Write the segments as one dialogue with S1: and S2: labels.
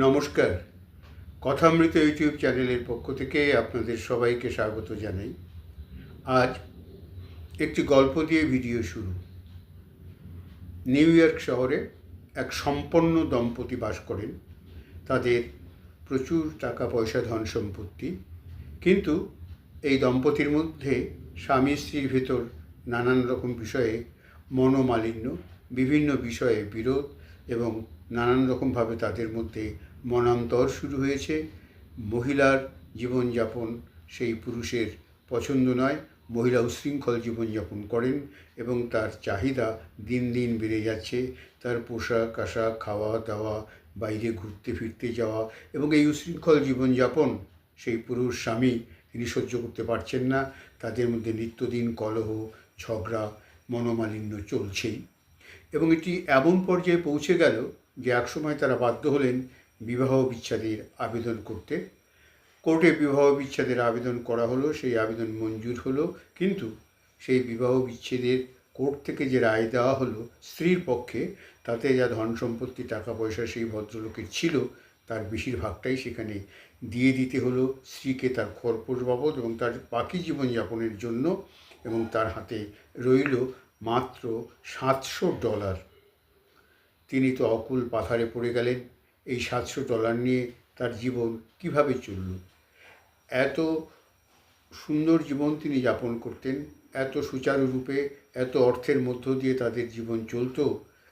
S1: নমস্কার। কথামৃত ইউটিউব চ্যানেলের পক্ষ থেকে আপনাদের সবাইকে স্বাগত জানাই। আজ একটি গল্প দিয়ে ভিডিও শুরু। নিউ ইয়র্ক শহরে এক সম্পন্ন দম্পতি বাস করেন। তাদের প্রচুর টাকা পয়সা ধন সম্পত্তি, কিন্তু এই দম্পতির মধ্যে স্বামী স্ত্রীর ভেতর নানান রকম বিষয়ে মনোমালিন্য, বিভিন্ন বিষয়ে বিরোধ এবং নানান রকমভাবে তাদের মধ্যে মনান্তর শুরু হয়েছে। মহিলার জীবনযাপন সেই পুরুষের পছন্দ নয়, মহিলা উশৃঙ্খল জীবনযাপন করেন এবং তার চাহিদা দিন দিন বেড়ে যাচ্ছে। তার পোশাক আশাক, খাওয়া দাওয়া, বাইরে ঘুরতে ফিরতে যাওয়া এবং এই উশৃঙ্খল জীবনযাপন সেই পুরুষ স্বামী তিনি সহ্য করতে পারছেন না। তাদের মধ্যে নিত্যদিন কলহ, ঝগড়া, মনোমালিন্য চলছেই এবং এটি এমন পর্যায়ে পৌঁছে গেল যে একসময় তারা বাধ্য হলেন বিবাহ বিচ্ছেদের আবেদন করতে। কোর্টে বিবাহ বিচ্ছেদের আবেদন করা হলো, সেই আবেদন মঞ্জুর হলো, কিন্তু সেই বিবাহ বিচ্ছেদের কোর্ট থেকে যে রায় দেওয়া হলো স্ত্রীর পক্ষে, তাতে যা ধন সম্পত্তি টাকা পয়সা সেই ভদ্রলোকের ছিল তার বেশিরভাগটাই সেখানে দিয়ে দিতে হলো স্ত্রীকে তার খরপোশ বাবদ এবং তার বাকি জীবনযাপনের জন্য, এবং তার হাতে রইল মাত্র $700। তিনি তো অকুল পাথারে পড়ে গেলেন। এই $700 নিয়ে তার জীবন কিভাবে চলল? এত সুন্দর জীবন তিনি যাপন করতেন, এত সুচারুরূপে, এত অর্থের মধ্য দিয়ে তাদের জীবন চলত।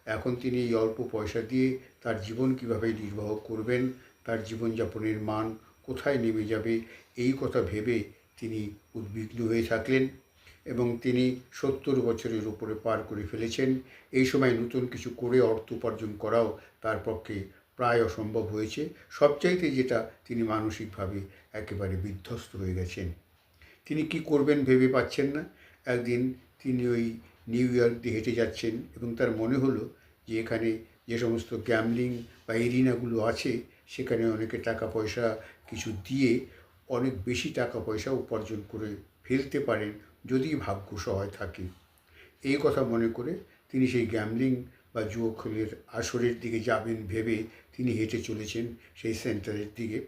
S1: এখন তিনি এই অল্প পয়সা দিয়ে তার জীবন কিভাবে নির্বাহ করবেন, তার জীবনযাপনের মান কোথায় নেমে যাবে, এই কথা ভেবে তিনি উদ্বিগ্ন হয়ে থাকলেন এবং তিনি 70 বছরের উপরে পার করে ফেলেছেন। এই সময় নতুন কিছু করে অর্থ উপার্জন করাও তার পক্ষে প্রায় অসম্ভব হয়েছে। সবচাইতে যেটা, তিনি মানসিকভাবে একেবারে বিধ্বস্ত হয়ে গেছেন। তিনি কি করবেন ভেবে পাচ্ছেন না। একদিন তিনি ওই নিউ ইয়র্ক দিয়ে হেঁটে যাচ্ছেন এবং তার মনে হলো যে এখানে যে সমস্ত গ্যামলিং বা এরিনাগুলো আছে সেখানে অনেকে টাকা পয়সা কিছু দিয়ে অনেক বেশি টাকা পয়সা উপার্জন করে ফেলতে পারেন যদি ভাগ্য সহায় থাকে। এই কথা মনে করে তিনি সেই গ্যামলিং বা জুয়ো আসরের দিকে যাবেন ভেবে তিনি হেঁটে চলেছেন সেই সেন্টারের দিকে।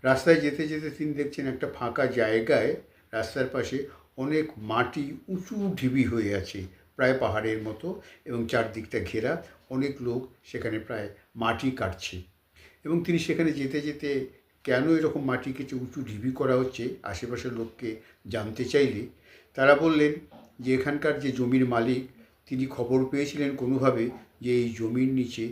S1: রাস্তায় যেতে যেতে তিনি দেখছেন একটা ফাঁকা জায়গায় রাস্তার পাশে অনেক মাটি উঁচু ঢিবি হয়ে আছে, প্রায় পাহাড়ের মতো, এবং চারদিকটা ঘেরা। অনেক লোক সেখানে প্রায় মাটি কাটছে এবং তিনি সেখানে যেতে যেতে কেন এরকম মাটি কেটে উঁচু ঢিবি করা হচ্ছে আশেপাশের লোককে জানতে চাইলে তারা বললেন যে এখানকার যে জমির মালিক তিনি খবর পেয়েছিলেন কোনোভাবে যে এই জমির নিচে